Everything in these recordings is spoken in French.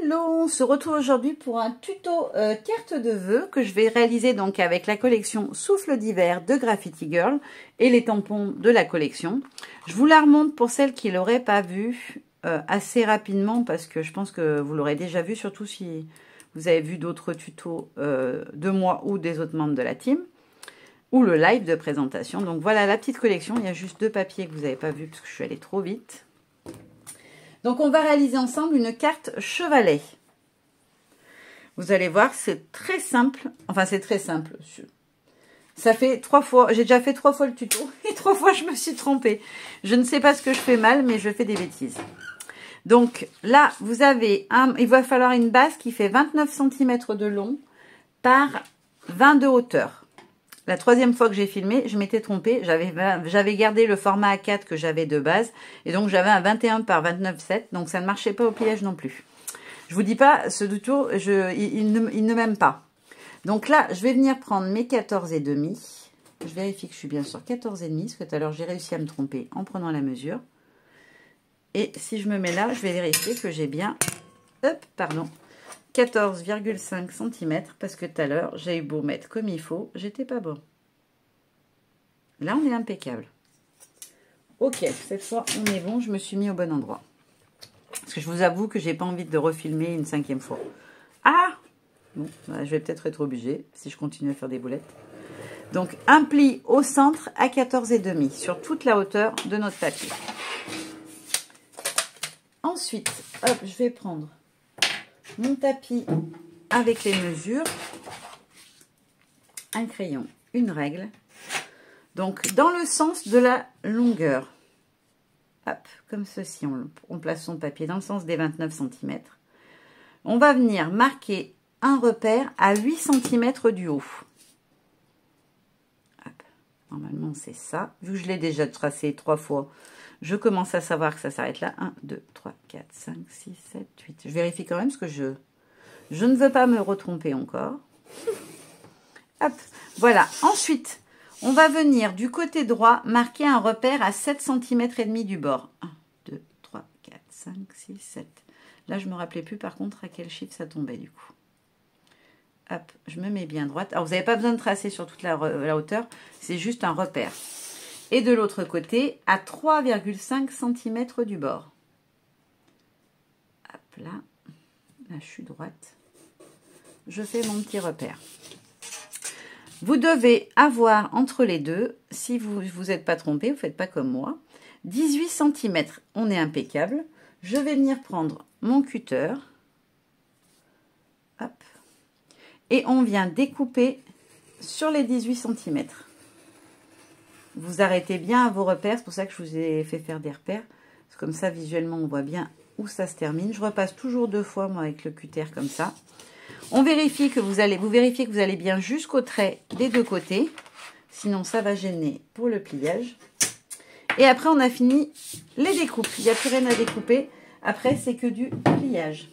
Hello, on se retrouve aujourd'hui pour un tuto carte de vœux que je vais réaliser donc avec la collection Souffle d'hiver de Graffiti Girl et les tampons de la collection. Je vous la remonte pour celles qui ne l'auraient pas vue assez rapidement parce que je pense que vous l'aurez déjà vu, surtout si vous avez vu d'autres tutos de moi ou des autres membres de la team ou le live de présentation. Donc voilà la petite collection, il y a juste 2 papiers que vous n'avez pas vu parce que je suis allée trop vite. Donc, on va réaliser ensemble une carte chevalet. Vous allez voir, c'est très simple. Enfin, c'est très simple. Ça fait 3 fois, j'ai déjà fait 3 fois le tuto et 3 fois je me suis trompée. Je ne sais pas ce que je fais mal, mais je fais des bêtises. Donc là, vous avez il va falloir une base qui fait 29 cm de long par 20 de hauteur. La 3e fois que j'ai filmé, je m'étais trompée. J'avais gardé le format A4 que j'avais de base. Et donc, j'avais un 21 par 29,7. Donc, ça ne marchait pas au pliage non plus. Je vous dis pas, ce tuto, il ne m'aime pas. Donc là, je vais venir prendre mes 14,5. Je vérifie que je suis bien sur 14,5. Parce que tout à l'heure, j'ai réussi à me tromper en prenant la mesure. Et si je me mets là, je vais vérifier que j'ai bien... Hop, pardon. 14,5 cm parce que tout à l'heure, j'ai eu beau mettre comme il faut, j'étais pas bon. Là, on est impeccable. Ok, cette fois, on est bon, je me suis mis au bon endroit. Parce que je vous avoue que j'ai pas envie de refilmer une 5e fois. Ah bon, bah, je vais peut-être être obligée si je continue à faire des boulettes. Donc, un pli au centre à 14,5 sur toute la hauteur de notre papier. Ensuite, hop, je vais prendre mon tapis avec les mesures, un crayon, une règle, donc dans le sens de la longueur, hop, comme ceci, on place son papier dans le sens des 29 cm. On va venir marquer un repère à 8 cm du haut. Hop. Normalement c'est ça, vu que je l'ai déjà tracé 3 fois, je commence à savoir que ça s'arrête là. 1, 2, 3, 4, 5, 6, 7, 8. Je vérifie quand même parce que je ne veux pas me retromper encore. Hop, voilà. Ensuite, on va venir du côté droit marquer un repère à 7 cm et demi du bord. 1, 2, 3, 4, 5, 6, 7. Là, je ne me rappelais plus par contre à quel chiffre ça tombait du coup. Hop, je me mets bien droite. Alors, vous n'avez pas besoin de tracer sur toute la hauteur. C'est juste un repère. Et de l'autre côté, à 3,5 cm du bord. Hop là. Là, je suis droite. Je fais mon petit repère. Vous devez avoir entre les deux, si vous ne vous êtes pas trompé, vous ne faites pas comme moi, 18 cm. On est impeccable. Je vais venir prendre mon cutter. Hop. Et on vient découper sur les 18 cm. Vous arrêtez bien à vos repères, c'est pour ça que je vous ai fait faire des repères. Comme ça, visuellement, on voit bien où ça se termine. Je repasse toujours 2 fois, moi, avec le cutter, comme ça. On vérifie que vous vérifiez que vous allez bien jusqu'au trait des 2 côtés. Sinon, ça va gêner pour le pliage. Et après, on a fini les découpes. Il n'y a plus rien à découper. Après, c'est que du pliage.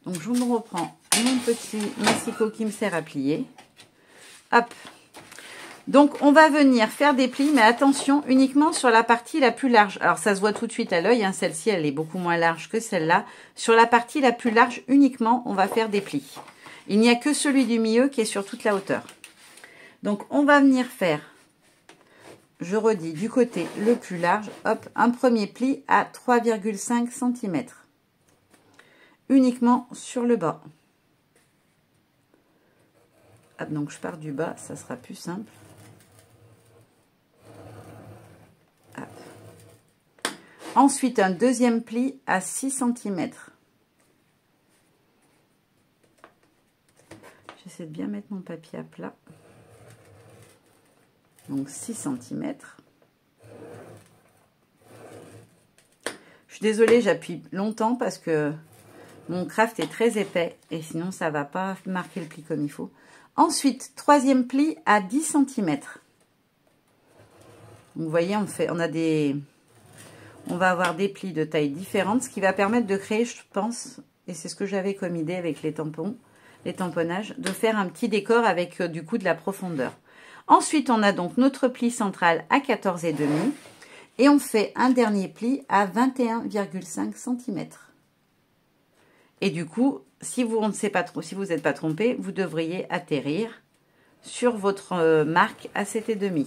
Donc, je me reprends mon petit massicot qui me sert à plier. Hop. Donc, on va venir faire des plis, mais attention, uniquement sur la partie la plus large. Alors, ça se voit tout de suite à l'œil, hein, celle-ci, elle est beaucoup moins large que celle-là. Sur la partie la plus large, uniquement, on va faire des plis. Il n'y a que celui du milieu qui est sur toute la hauteur. Donc, on va venir faire, je redis, du côté le plus large, hop, un premier pli à 3,5 cm. Uniquement sur le bas. Hop, donc, je pars du bas, ça sera plus simple. Ensuite, un deuxième pli à 6 cm. J'essaie de bien mettre mon papier à plat. Donc, 6 cm. Je suis désolée, j'appuie longtemps parce que mon craft est très épais et sinon, ça ne va pas marquer le pli comme il faut. Ensuite, troisième pli à 10 cm. Vous voyez, on va avoir des plis de taille différentes, ce qui va permettre de créer, je pense, et c'est ce que j'avais comme idée avec les tampons, les tamponnages, de faire un petit décor avec du coup de la profondeur. Ensuite, on a donc notre pli central à 14,5 et on fait un dernier pli à 21,5 cm. Et du coup, si vous n'êtes pas trompé, vous devriez atterrir sur votre marque à 7,5.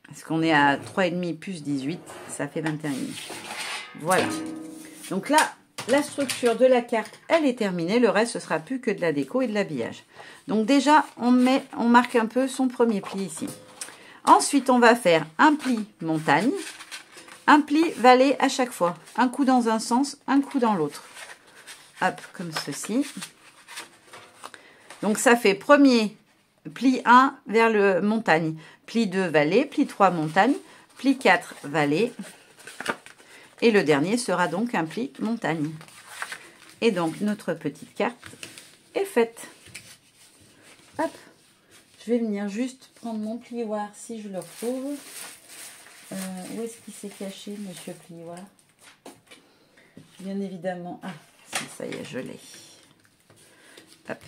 Parce qu'on est à 3,5 plus 18, ça fait 21,5. Voilà. Donc là, la structure de la carte, elle est terminée. Le reste, ce sera plus que de la déco et de l'habillage. Donc déjà, on marque un peu son premier pli ici. Ensuite, on va faire un pli montagne, un pli vallée à chaque fois. Un coup dans un sens, un coup dans l'autre. Hop, comme ceci. Donc ça fait premier pli 1 vers le montagne, pli 2 vallée, pli 3 montagne, pli 4 vallée. Et le dernier sera donc un pli montagne. Et donc notre petite carte est faite. Hop. Je vais venir juste prendre mon plioir si je le retrouve. Où est-ce qu'il s'est caché, monsieur plioir? Bien évidemment. Ah, si, ça y est, je l'ai. Hop.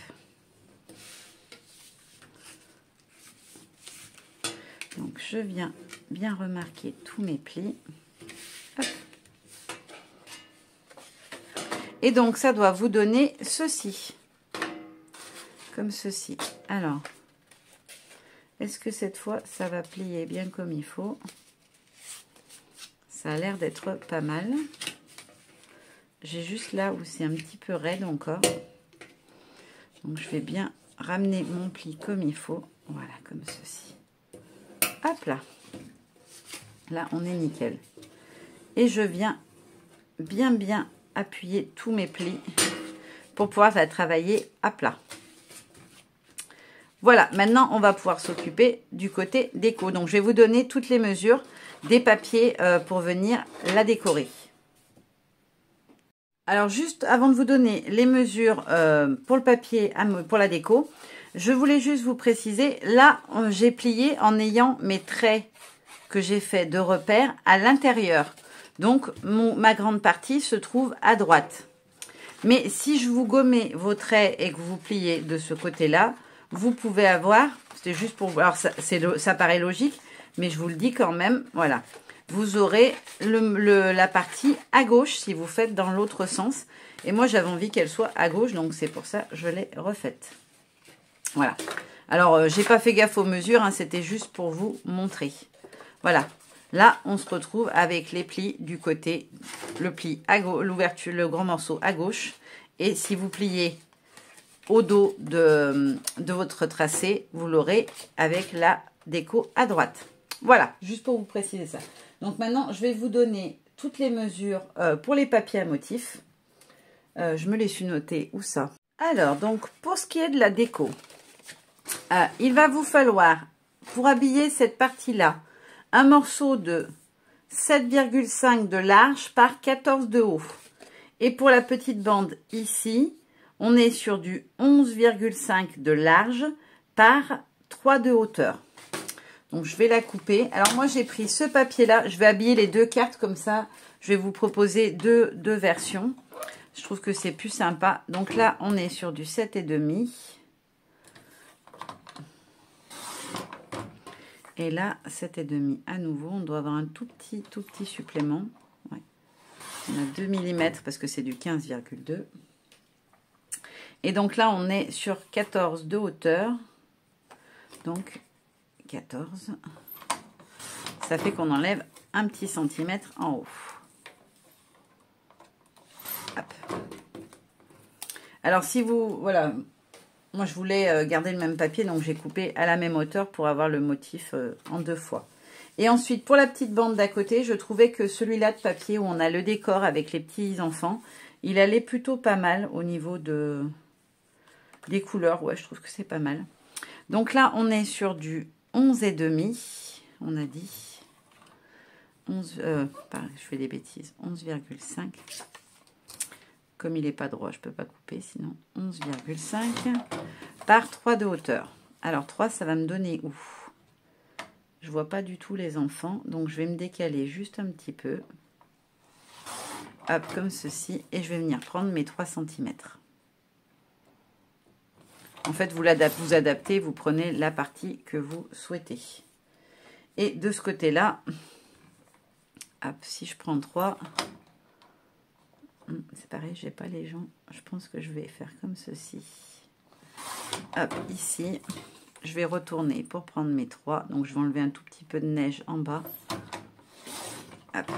Donc, je viens bien remarquer tous mes plis. Hop. Et donc, ça doit vous donner ceci. Comme ceci. Alors, est-ce que cette fois, ça va plier bien comme il faut? Ça a l'air d'être pas mal. J'ai juste là où c'est un petit peu raide encore. Donc, je vais bien ramener mon pli comme il faut. Voilà, comme ceci. Hop là. Là, on est nickel. Et je viens bien appuyer tous mes plis pour pouvoir la travailler à plat. Voilà, maintenant, on va pouvoir s'occuper du côté déco. Donc, je vais vous donner toutes les mesures des papiers pour venir la décorer. Alors, juste avant de vous donner les mesures pour le papier, pour la déco, je voulais juste vous préciser, là, j'ai plié en ayant mes traits que j'ai fait de repère à l'intérieur. Donc, ma grande partie se trouve à droite. Mais si je vous gommez vos traits et que vous pliez de ce côté-là, vous pouvez avoir, c'est juste pour voir, ça paraît logique, mais je vous le dis quand même, voilà. Vous aurez la partie à gauche si vous faites dans l'autre sens. Et moi, j'avais envie qu'elle soit à gauche, donc c'est pour ça que je l'ai refaite. Voilà. Alors, j'ai pas fait gaffe aux mesures, hein, c'était juste pour vous montrer. Voilà. Là, on se retrouve avec les plis du côté, le pli à gauche, l'ouverture, le grand morceau à gauche. Et si vous pliez au dos de votre tracé, vous l'aurez avec la déco à droite. Voilà, juste pour vous préciser ça. Donc maintenant, je vais vous donner toutes les mesures pour les papiers à motifs. Je me les suis notées. Où ça? Alors, donc, pour ce qui est de la déco, il va vous falloir, pour habiller cette partie-là, un morceau de 7,5 de large par 14 de haut. Et pour la petite bande ici, on est sur du 11,5 de large par 3 de hauteur. Donc, je vais la couper. Alors, moi, j'ai pris ce papier-là. Je vais habiller les deux cartes comme ça. Je vais vous proposer deux versions. Je trouve que c'est plus sympa. Donc là, on est sur du 7,5. Et là, 7,5 à nouveau. On doit avoir un tout petit supplément. Ouais. On a 2 mm parce que c'est du 15,2. Et donc là, on est sur 14 de hauteur. Donc, 14. Ça fait qu'on enlève un petit centimètre en haut. Hop. Alors, si vous... Voilà. Moi, je voulais garder le même papier, donc j'ai coupé à la même hauteur pour avoir le motif en deux fois. Et ensuite, pour la petite bande d'à côté, je trouvais que celui-là de papier où on a le décor avec les petits enfants, il allait plutôt pas mal au niveau des couleurs. Ouais, je trouve que c'est pas mal. Donc là, on est sur du 11,5, on a dit. 11, je fais des bêtises. 11,5. Comme il n'est pas droit, je ne peux pas couper, sinon 11,5 par 3 de hauteur. Alors 3, ça va me donner où? Je ne vois pas du tout les enfants, donc je vais me décaler juste un petit peu. Hop, comme ceci, et je vais venir prendre mes 3 cm. En fait, vous adaptez, vous prenez la partie que vous souhaitez. Et de ce côté-là, hop, si je prends 3... C'est pareil, j'ai pas les gens. Je pense que je vais faire comme ceci. Hop, ici. Je vais retourner pour prendre mes 3. Donc, je vais enlever un tout petit peu de neige en bas. Hop.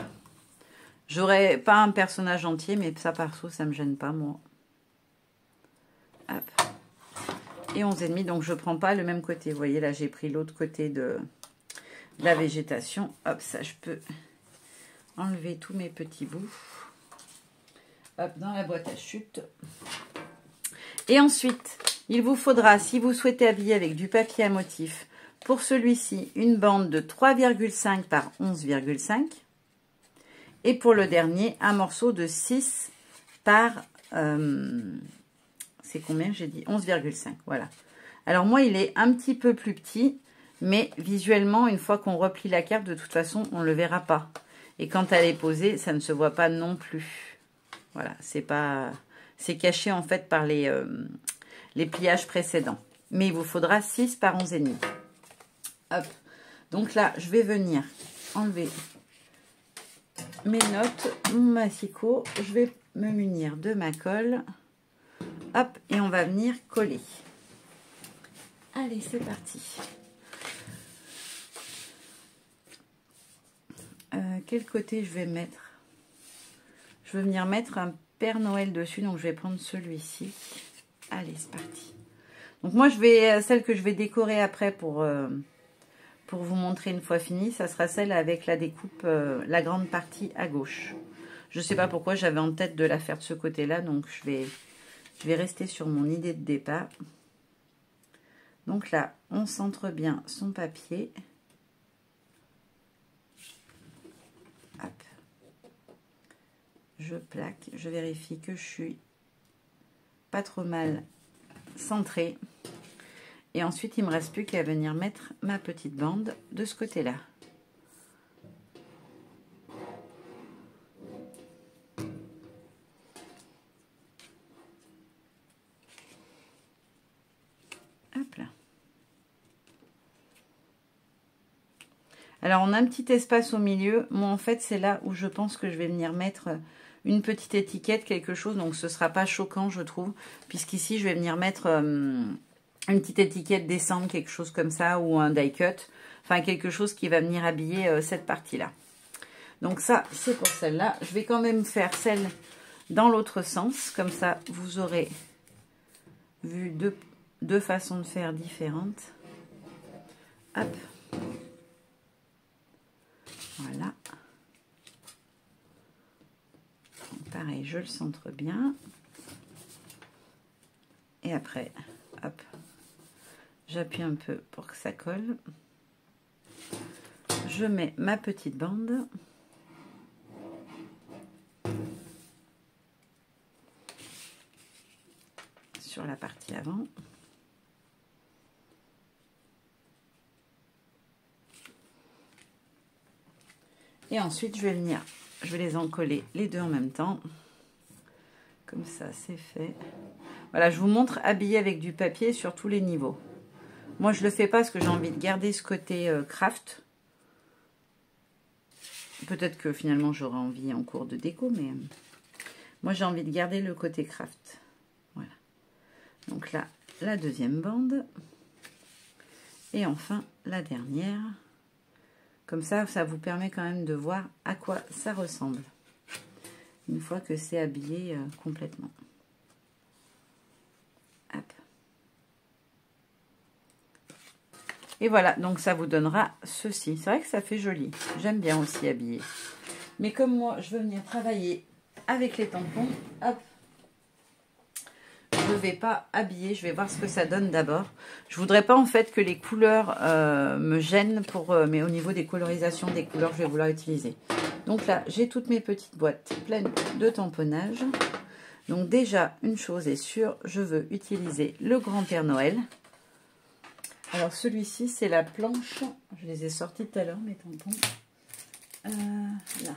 J'aurais pas un personnage entier, mais ça, perso, ça me gêne pas, moi. Hop. Et 11,5. Donc, je prends pas le même côté. Vous voyez, là, j'ai pris l'autre côté de la végétation. Hop, ça, je peux enlever tous mes petits bouts. Hop, dans la boîte à chute. Et ensuite, il vous faudra, si vous souhaitez habiller avec du papier à motif, pour celui-ci, une bande de 3,5 par 11,5. Et pour le dernier, un morceau de 6 par... c'est combien j'ai dit 11,5, voilà. Alors moi, il est un petit peu plus petit, mais visuellement, une fois qu'on replie la carte, de toute façon, on ne le verra pas. Et quand elle est posée, ça ne se voit pas non plus. Voilà, c'est pas... C'est caché en fait par les pliages précédents. Mais il vous faudra 6 par 11,5. Hop. Donc là, je vais venir enlever mes notes, mon massicot. Je vais me munir de ma colle. Hop, et on va venir coller. Allez, c'est parti. Quel côté je vais mettre? Je vais venir mettre un Père Noël dessus, donc je vais prendre celui-ci. Allez, c'est parti. Donc moi, celle que je vais décorer après pour vous montrer une fois fini, ça sera celle avec la découpe, la grande partie à gauche. Je ne sais pas pourquoi j'avais en tête de la faire de ce côté-là, donc je vais rester sur mon idée de départ. Donc là, on centre bien son papier. Hop. Je plaque, je vérifie que je suis pas trop mal centrée. Et ensuite, il ne me reste plus qu'à venir mettre ma petite bande de ce côté-là. Hop là. Alors, on a un petit espace au milieu. Moi, en fait, c'est là où je pense que je vais venir mettre une petite étiquette, quelque chose. Donc, ce ne sera pas choquant, je trouve. Puisqu'ici, je vais venir mettre une petite étiquette décembre, quelque chose comme ça, ou un die cut. Enfin, quelque chose qui va venir habiller cette partie-là. Donc, ça, c'est pour celle-là. Je vais quand même faire celle dans l'autre sens. Comme ça, vous aurez vu deux façons de faire différentes. Hop. Voilà. Pareil, je le centre bien. Et après, hop, j'appuie un peu pour que ça colle. Je mets ma petite bande. Sur la partie avant. Et ensuite, je vais les encoller les deux en même temps. Comme ça, c'est fait. Voilà, je vous montre habillé avec du papier sur tous les niveaux. Moi, je ne le fais pas parce que j'ai envie de garder ce côté craft. Peut-être que finalement, j'aurai envie en cours de déco, mais moi, j'ai envie de garder le côté craft. Voilà. Donc là, la deuxième bande. Et enfin, la dernière. Comme ça, ça vous permet quand même de voir à quoi ça ressemble. Une fois que c'est habillé complètement. Hop. Et voilà, donc ça vous donnera ceci. C'est vrai que ça fait joli. J'aime bien aussi habiller. Mais comme moi, je veux venir travailler avec les tampons, hop, je ne vais pas habiller. Je vais voir ce que ça donne d'abord. Je ne voudrais pas en fait que les couleurs me gênent, mais au niveau des colorisations des couleurs, je vais vouloir utiliser. Donc là, j'ai toutes mes petites boîtes pleines de tamponnage. Donc déjà, une chose est sûre, je veux utiliser le grand Père Noël. Alors celui-ci, c'est la planche. Je les ai sortis tout à l'heure, mes tampons. Là.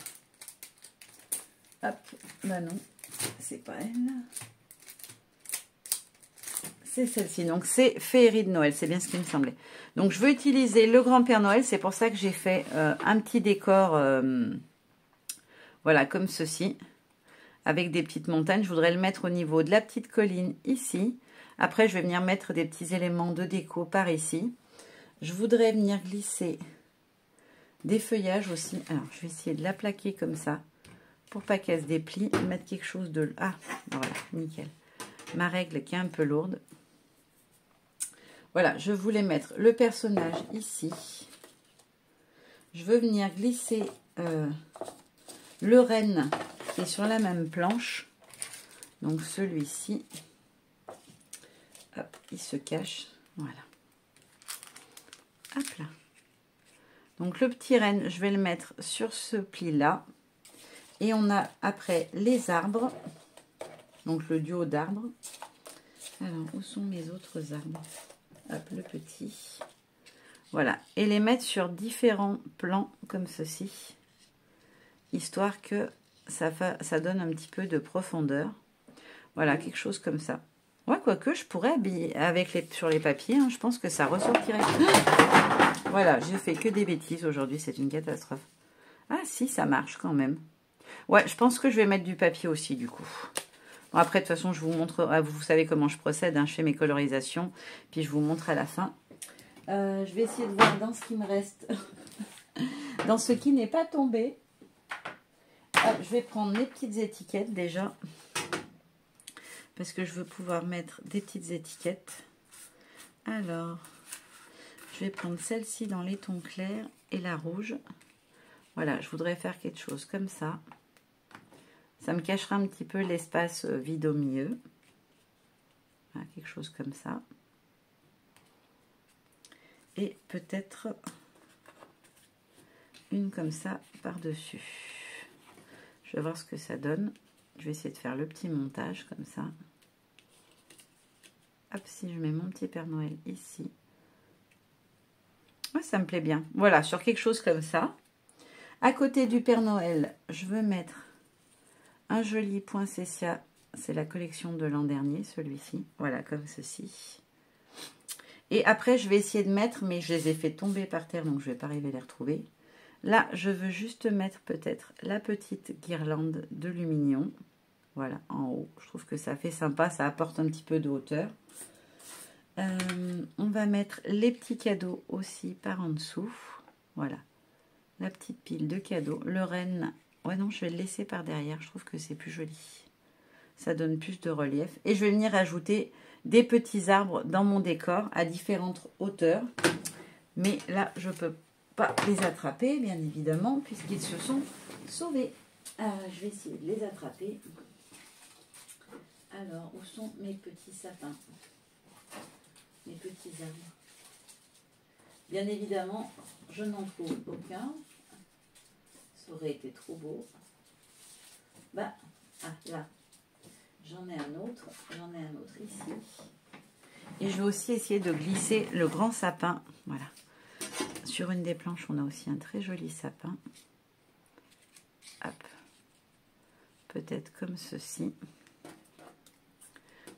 Hop, bah non, c'est pas elle. C'est celle-ci. Donc c'est Féerie de Noël, c'est bien ce qui me semblait. Donc je veux utiliser le grand Père Noël, c'est pour ça que j'ai fait un petit décor, voilà, comme ceci. avec des petites montagnes. Je voudrais le mettre au niveau de la petite colline ici. Après, je vais venir mettre des petits éléments de déco par ici. Je voudrais venir glisser des feuillages aussi. Alors, je vais essayer de la plaquer comme ça pour pas qu'elle se déplie. Mettre quelque chose de... Ah, voilà, nickel. Ma règle qui est un peu lourde. Voilà, je voulais mettre le personnage ici. Je veux venir glisser le renne qui est sur la même planche. Donc celui-ci, hop, il se cache. Voilà. Hop là. Donc le petit renne, je vais le mettre sur ce pli-là. Et on a après les arbres. Donc le duo d'arbres. Alors, où sont mes autres arbres? Hop, le petit. Voilà. Et les mettre sur différents plans comme ceci. Histoire que ça donne un petit peu de profondeur. Voilà, quelque chose comme ça. Ouais, quoique je pourrais habiller avec sur les papiers. Hein, je pense que ça ressortirait. Voilà, j'ai fait que des bêtises aujourd'hui. C'est une catastrophe. Ah si, ça marche quand même. Ouais, je pense que je vais mettre du papier aussi du coup. Bon, après, de toute façon, je vous montre. Vous savez comment je procède. Hein, je fais mes colorisations. Puis je vous montre à la fin. Je vais essayer de voir dans ce qui me reste. Dans ce qui n'est pas tombé. Je vais prendre mes petites étiquettes déjà. Parce que je veux pouvoir mettre des petites étiquettes. Alors, je vais prendre celle-ci dans les tons clairs et la rouge. Voilà, je voudrais faire quelque chose comme ça. Ça me cachera un petit peu l'espace vide au milieu. Voilà, quelque chose comme ça. Et peut-être une comme ça par-dessus. Je vais voir ce que ça donne. Je vais essayer de faire le petit montage comme ça. Hop, si je mets mon petit Père Noël ici. Ouais, ça me plaît bien. Voilà, sur quelque chose comme ça. À côté du Père Noël, je veux mettre un joli poinsettia. C'est la collection de l'an dernier, celui-ci. Voilà, comme ceci. Et après, je vais essayer de mettre, mais je les ai fait tomber par terre, donc je ne vais pas arriver à les retrouver. Là, je veux juste mettre peut-être la petite guirlande de lumignon. Voilà, en haut. Je trouve que ça fait sympa, ça apporte un petit peu de hauteur. On va mettre les petits cadeaux aussi par en dessous. Voilà, la petite pile de cadeaux. Le renne, ouais non, je vais le laisser par derrière. Je trouve que c'est plus joli. Ça donne plus de relief. Et je vais venir ajouter des petits arbres dans mon décor à différentes hauteurs. Mais là, je ne peux pas les attraper, bien évidemment, puisqu'ils se sont sauvés. Je vais essayer de les attraper. Alors, où sont mes petits sapins? Mes petits arbres. Bien évidemment, je n'en trouve aucun. Ça aurait été trop beau. Bah, ah, là. J'en ai un autre. J'en ai un autre ici. Et je vais aussi essayer de glisser le grand sapin. Voilà. Sur une des planches, on a aussi un très joli sapin. Hop. Peut-être comme ceci.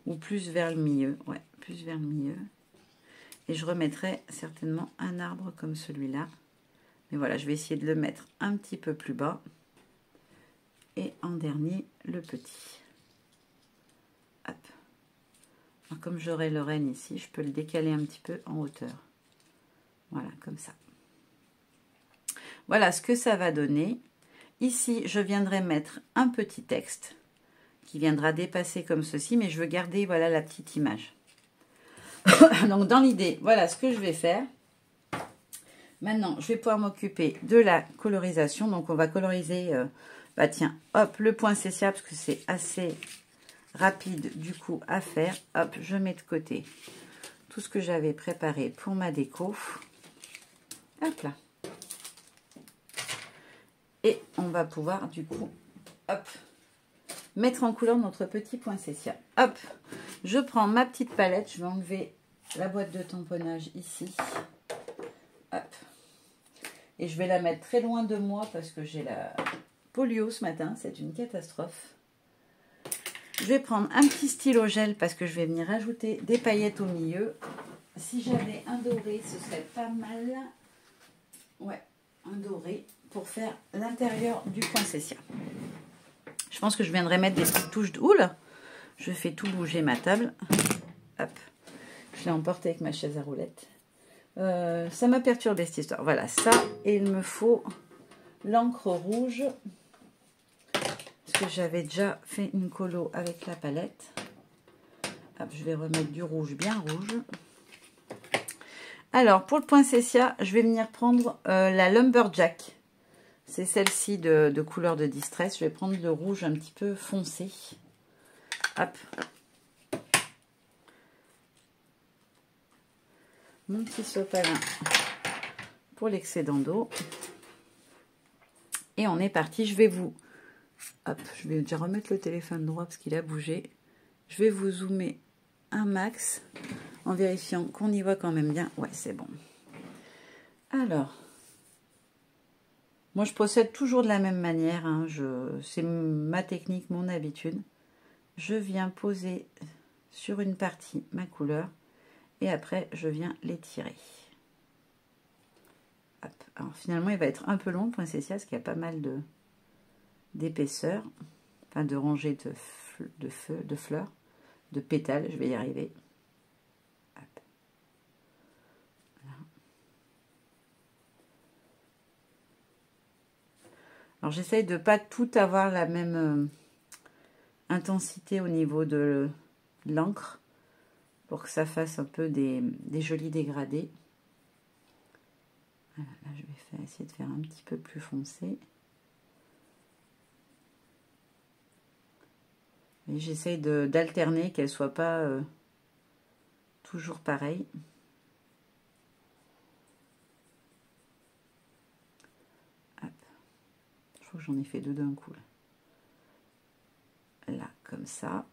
Ou plus vers le milieu. Ouais, plus vers le milieu. Et je remettrai certainement un arbre comme celui-là. Mais voilà, je vais essayer de le mettre un petit peu plus bas. Et en dernier, le petit. Hop. Alors, comme j'aurai le renne ici, je peux le décaler un petit peu en hauteur. Voilà, comme ça. Voilà ce que ça va donner. Ici, je viendrai mettre un petit texte qui viendra dépasser comme ceci, mais je veux garder, voilà, la petite image. Donc, dans l'idée, voilà ce que je vais faire. Maintenant, je vais pouvoir m'occuper de la colorisation. Donc, on va coloriser, bah tiens, hop, le poinsettia, parce que c'est assez rapide, du coup, à faire. Hop, je mets de côté tout ce que j'avais préparé pour ma déco. Hop là. Et on va pouvoir, du coup, hop, mettre en couleur notre petit poinsettia. Hop, je prends ma petite palette, je vais enlever la boîte de tamponnage ici. Hop. Et je vais la mettre très loin de moi parce que j'ai la polio ce matin, c'est une catastrophe. Je vais prendre un petit stylo gel parce que je vais venir ajouter des paillettes au milieu. Si j'avais un doré, ce serait pas mal. Ouais, un doré pour faire l'intérieur du poinsettia. Je pense que je viendrai mettre des petites touches de... Oula, je fais tout bouger ma table. Hop. Je l'ai emporté avec ma chaise à roulettes. Ça m'a perturbé cette histoire. Voilà, ça. Et il me faut l'encre rouge. Parce que j'avais déjà fait une colo avec la palette. Hop, je vais remettre du rouge bien rouge. Alors, pour le poinsettia, je vais venir prendre la Lumberjack. C'est celle-ci de couleur de Distress. Je vais prendre le rouge un petit peu foncé. Hop. Mon petit sopalin pour l'excédent d'eau. Et on est parti. Je vais vous... Hop, je vais déjà remettre le téléphone droit parce qu'il a bougé. Je vais vous zoomer un max en vérifiant qu'on y voit quand même bien. Ouais, c'est bon. Alors, moi je procède toujours de la même manière. Hein. C'est ma technique, mon habitude. Je viens poser sur une partie ma couleur et après je viens l'étirer. Alors finalement il va être un peu long le poinsettia parce qu'il y a pas mal d'épaisseur, enfin de rangées de fleurs, de pétales, je vais y arriver. Hop. Voilà. Alors j'essaye de pas tout avoir la même intensité au niveau de l'encre pour que ça fasse un peu des jolis dégradés. Voilà, là je vais essayer de faire un petit peu plus foncé. Et j'essaye d'alterner, qu'elle ne soit pas toujours pareille. Hop. Je crois que j'en ai fait deux d'un coup. Là, comme ça.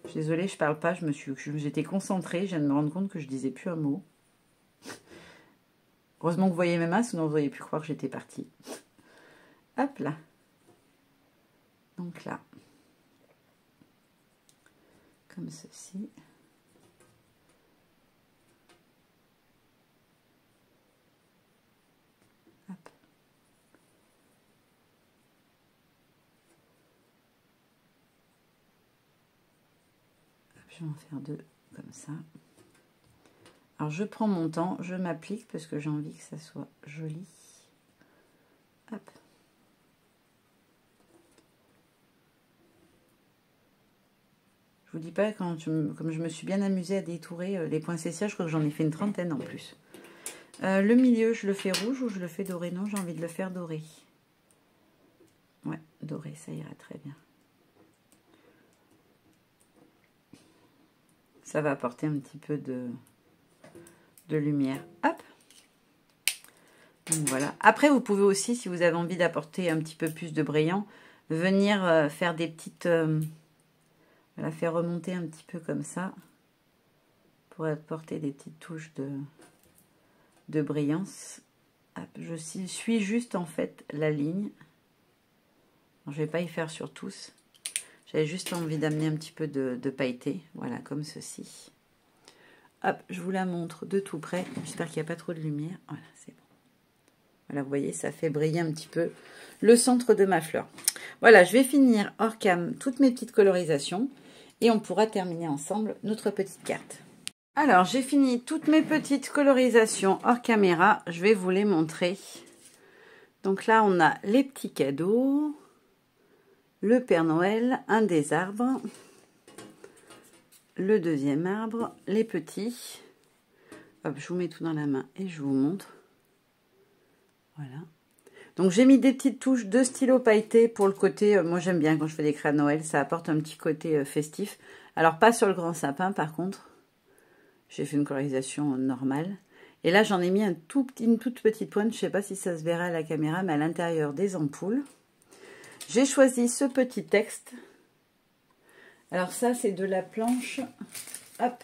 Je suis désolée, je parle pas, j'étais concentrée, je viens de me rendre compte que je disais plus un mot. Heureusement que vous voyez mes mains, sinon vous auriez pu croire que j'étais partie. Hop là. Donc là. Comme ceci. Hop. Je vais en faire deux comme ça. Alors je prends mon temps, je m'applique parce que j'ai envie que ça soit joli. Hop. Je vous dis pas, comme je me suis bien amusée à détourer les poinsettias, je crois que j'en ai fait une trentaine en plus. Le milieu, je le fais rouge ou je le fais doré? Non, j'ai envie de le faire doré. Ouais, doré, ça ira très bien. Ça va apporter un petit peu de lumière. Hop. Donc voilà. Après, vous pouvez aussi, si vous avez envie d'apporter un petit peu plus de brillant, venir faire des petites... la faire remonter un petit peu comme ça pour apporter des petites touches de brillance. Hop, je suis juste en fait la ligne. Alors, je ne vais pas y faire sur tous. J'avais juste envie d'amener un petit peu de pailleté. Voilà, comme ceci. Hop, je vous la montre de tout près. J'espère qu'il n'y a pas trop de lumière. Voilà, c'est bon. Voilà, vous voyez, ça fait briller un petit peu le centre de ma fleur. Voilà, je vais finir hors cam toutes mes petites colorisations. Et on pourra terminer ensemble notre petite carte. Alors, j'ai fini toutes mes petites colorisations hors caméra. Je vais vous les montrer. Donc là, on a les petits cadeaux, le Père Noël, un des arbres, le deuxième arbre, les petits. Hop, je vous mets tout dans la main et je vous montre. Voilà. Donc, j'ai mis des petites touches de stylo pailleté pour le côté... moi, j'aime bien quand je fais des crayons de Noël. Ça apporte un petit côté festif. Alors, pas sur le grand sapin, par contre. J'ai fait une colorisation normale. Et là, j'en ai mis une toute petite pointe. Je ne sais pas si ça se verra à la caméra, mais à l'intérieur des ampoules. J'ai choisi ce petit texte. Alors, ça, c'est de la planche... Hop,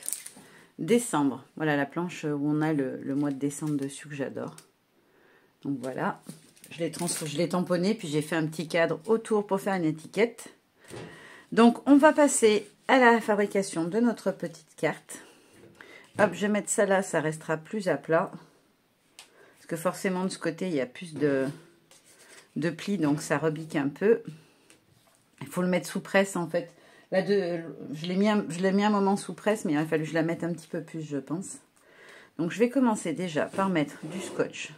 décembre. Voilà, la planche où on a le mois de décembre dessus, que j'adore. Donc, voilà. Je l'ai tamponné, puis j'ai fait un petit cadre autour pour faire une étiquette. Donc, on va passer à la fabrication de notre petite carte. Hop, je vais mettre ça là, ça restera plus à plat. Parce que forcément, de ce côté, il y a plus de plis, donc ça rebique un peu. Il faut le mettre sous presse, en fait. Là, je l'ai mis un moment sous presse, mais il a fallu que je la mette un petit peu plus, je pense. Donc, je vais commencer déjà par mettre du scotch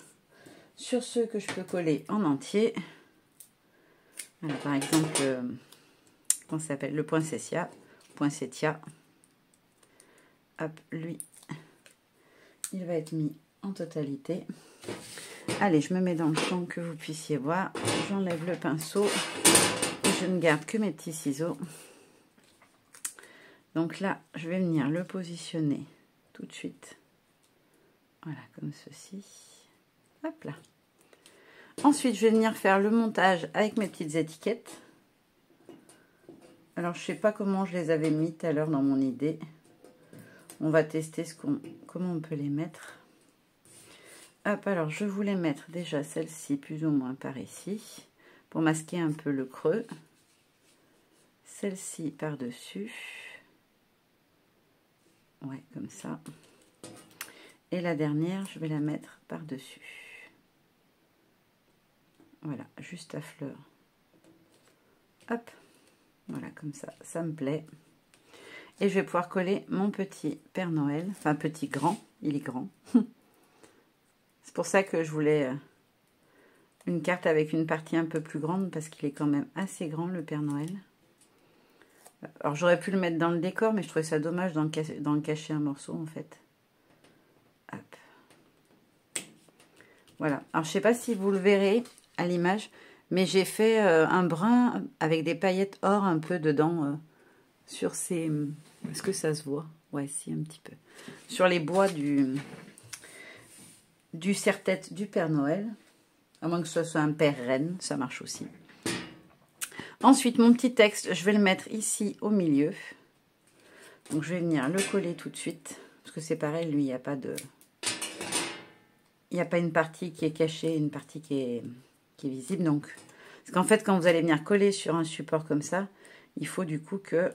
sur ceux que je peux coller en entier. Alors, par exemple, comment ça s'appelle? Le poinsettia. Hop, lui, il va être mis en totalité. Allez, je me mets dans le champ que vous puissiez voir. J'enlève le pinceau et je ne garde que mes petits ciseaux. Donc là, je vais venir le positionner tout de suite. Voilà, comme ceci. Hop là. Ensuite, je vais venir faire le montage avec mes petites étiquettes. Alors, je ne sais pas comment je les avais mis tout à l'heure dans mon idée. On va tester comment on peut les mettre. Hop, alors je voulais mettre déjà celle-ci plus ou moins par ici, pour masquer un peu le creux. Celle-ci par-dessus. Ouais, comme ça. Et la dernière, je vais la mettre par-dessus. Voilà, juste à fleur. Hop, voilà, comme ça, ça me plaît. Et je vais pouvoir coller mon petit Père Noël, enfin petit grand, il est grand. C'est pour ça que je voulais une carte avec une partie un peu plus grande, parce qu'il est quand même assez grand, le Père Noël. Alors j'aurais pu le mettre dans le décor, mais je trouvais ça dommage d'en cacher un morceau en fait. Hop. Voilà, alors je sais pas si vous le verrez à l'image, mais j'ai fait un brun avec des paillettes or un peu dedans, sur ces... Est-ce que ça se voit? Ouais, si, un petit peu. Sur les bois du serre-tête du Père Noël. À moins que ce soit un Père Reine, ça marche aussi. Ensuite, mon petit texte, je vais le mettre ici au milieu. Donc, je vais venir le coller tout de suite. Parce que c'est pareil, lui, il n'y a pas de... Il n'y a pas une partie qui est cachée, une partie qui est visible. Donc, parce qu'en fait, quand vous allez venir coller sur un support comme ça, il faut du coup que...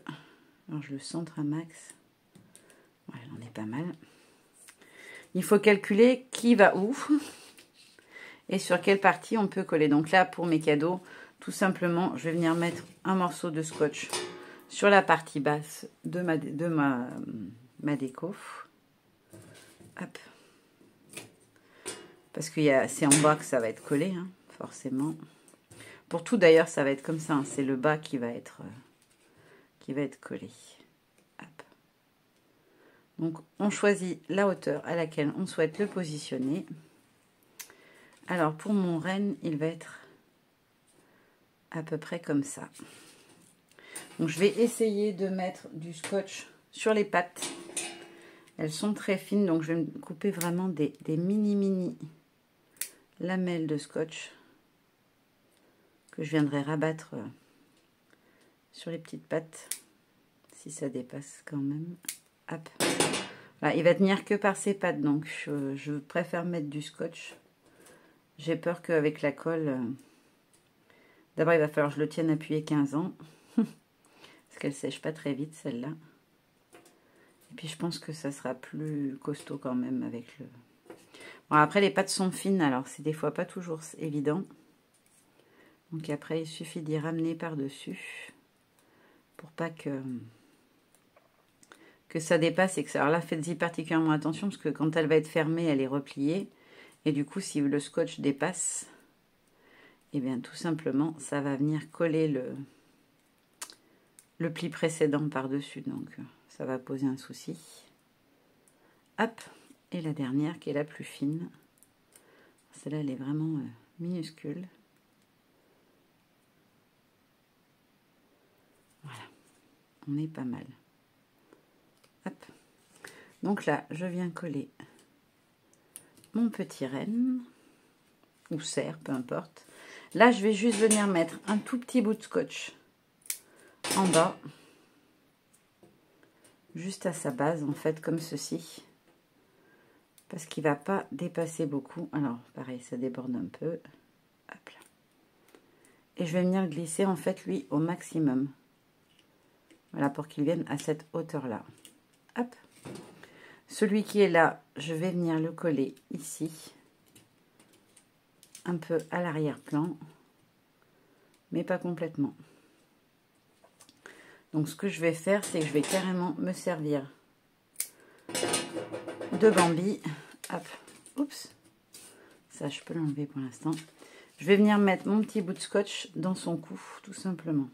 Alors, je le centre un max. Voilà, on est pas mal. Il faut calculer qui va où et sur quelle partie on peut coller. Donc là, pour mes cadeaux, tout simplement, je vais venir mettre un morceau de scotch sur la partie basse de ma déco. Hop. Parce que c'est en bas que ça va être collé, hein, forcément. Pour tout, d'ailleurs, ça va être comme ça. Hein, c'est le bas qui va être collé. Hop. Donc, on choisit la hauteur à laquelle on souhaite le positionner. Alors, pour mon renne, il va être à peu près comme ça. Donc, je vais essayer de mettre du scotch sur les pattes. Elles sont très fines, donc je vais me couper vraiment des mini lamelles de scotch que je viendrai rabattre sur les petites pattes, si ça dépasse quand même. Hop. Voilà, il va tenir que par ses pattes, donc je préfère mettre du scotch. J'ai peur qu'avec la colle, d'abord il va falloir que je le tienne appuyé 15 ans, parce qu'elle sèche pas très vite celle-là. Et puis je pense que ça sera plus costaud quand même avec le... Bon, après les pattes sont fines, alors c'est des fois pas toujours évident. Donc après il suffit d'y ramener par-dessus, pour pas que ça dépasse et que ça... Alors là faites-y particulièrement attention, parce que quand elle va être fermée, elle est repliée. Et du coup, si le scotch dépasse, eh bien, tout simplement, ça va venir coller le pli précédent par-dessus. Donc, ça va poser un souci. Hop. Et la dernière, qui est la plus fine. Celle-là, elle est vraiment minuscule. Voilà. On est pas mal. Hop. Donc là, je viens coller mon petit renne, ou serre, peu importe. Là, je vais juste venir mettre un tout petit bout de scotch en bas, juste à sa base, en fait, comme ceci, parce qu'il ne va pas dépasser beaucoup. Alors, pareil, ça déborde un peu. Hop là. Et je vais venir glisser, en fait, lui, au maximum. Voilà, pour qu'il vienne à cette hauteur-là. Hop. Celui qui est là, je vais venir le coller ici, un peu à l'arrière-plan, mais pas complètement. Donc ce que je vais faire, c'est que je vais carrément me servir de Bambi. Hop, oups, ça je peux l'enlever pour l'instant. Je vais venir mettre mon petit bout de scotch dans son cou, tout simplement.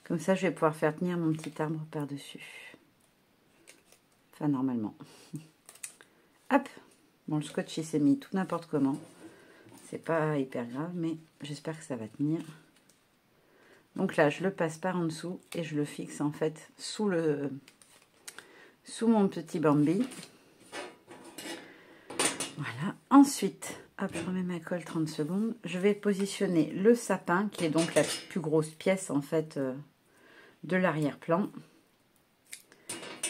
Comme ça, je vais pouvoir faire tenir mon petit arbre par-dessus. Enfin, normalement. Hop, bon, le scotch il s'est mis tout n'importe comment. C'est pas hyper grave, mais j'espère que ça va tenir. Donc là, je le passe par en dessous et je le fixe en fait sous mon petit Bambi. Voilà. Ensuite, hop, je remets ma colle 30 secondes. Je vais positionner le sapin, qui est donc la plus grosse pièce en fait de l'arrière-plan.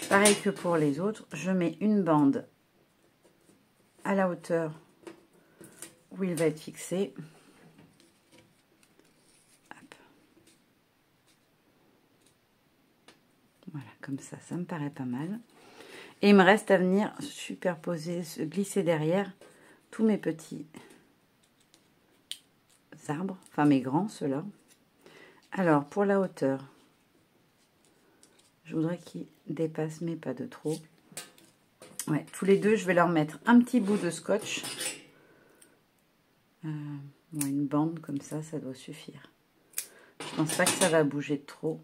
Pareil que pour les autres, je mets une bande à la hauteur où il va être fixé. Hop. Voilà, comme ça me paraît pas mal. Et il me reste à venir superposer, glisser derrière tous mes petits arbres, enfin mes grands, ceux-là. Alors, pour la hauteur, je voudrais qu'ils dépassent, mais pas de trop. Ouais, tous les deux, je vais leur mettre un petit bout de scotch. Une bande comme ça doit suffire. Je pense pas que ça va bouger de trop.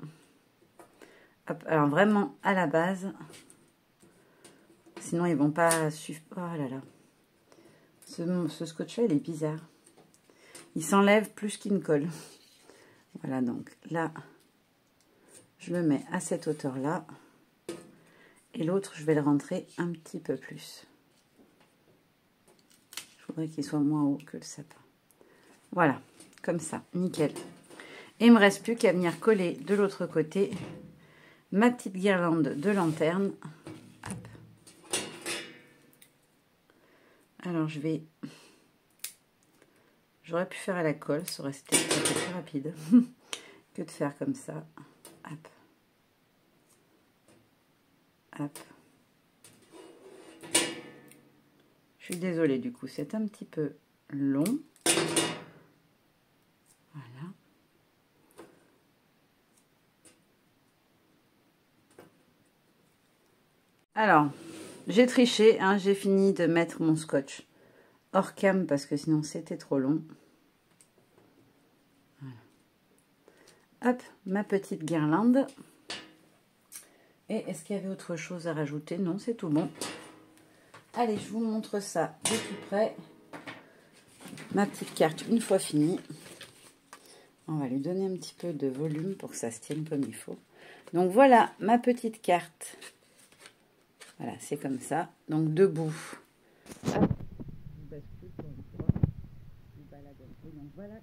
Hop, alors vraiment à la base, sinon ils vont pas suivre. Oh là là, ce scotch-là, il est bizarre. Il s'enlève plus qu'il ne colle. Voilà, donc là, je le mets à cette hauteur-là. Et l'autre, je vais le rentrer un petit peu plus. Je voudrais qu'il soit moins haut que le sapin. Voilà, comme ça, nickel. Et il ne me reste plus qu'à venir coller de l'autre côté ma petite guirlande de lanterne. Hop. Alors, j'aurais pu faire à la colle, ça aurait été un peu plus rapide que de faire comme ça. Hop. Hop. Je suis désolée du coup, c'est un petit peu long. Voilà. Alors, j'ai triché, hein, j'ai fini de mettre mon scotch hors cam parce que sinon c'était trop long. Voilà. Hop, ma petite guirlande. Et est-ce qu'il y avait autre chose à rajouter? Non, c'est tout bon. Allez, je vous montre ça de tout près. Ma petite carte, une fois finie. On va lui donner un petit peu de volume pour que ça se tienne comme il faut. Donc voilà ma petite carte. Voilà, c'est comme ça. Donc debout. Hop. Donc voilà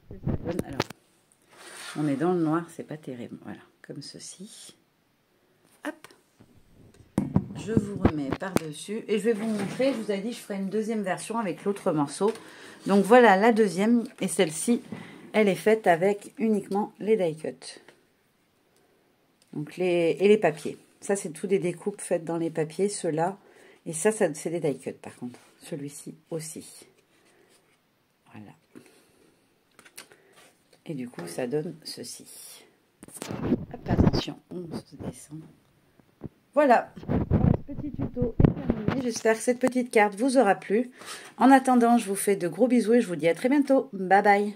ce que ça donne. Alors, on est dans le noir, c'est pas terrible. Voilà, comme ceci. Hop. Je vous remets par-dessus et je vais vous montrer, je vous ai dit, je ferai une deuxième version avec l'autre morceau. Donc voilà la deuxième et celle-ci, elle est faite avec uniquement les die cuts. Donc les papiers. Ça, c'est tout des découpes faites dans les papiers, ceux-là. Et ça c'est des die cuts par contre. Celui-ci aussi. Voilà. Et du coup, ça donne ceci. Hop, attention, on se descend. Voilà. Ce petit tuto est terminé. J'espère que cette petite carte vous aura plu. En attendant, je vous fais de gros bisous et je vous dis à très bientôt. Bye bye.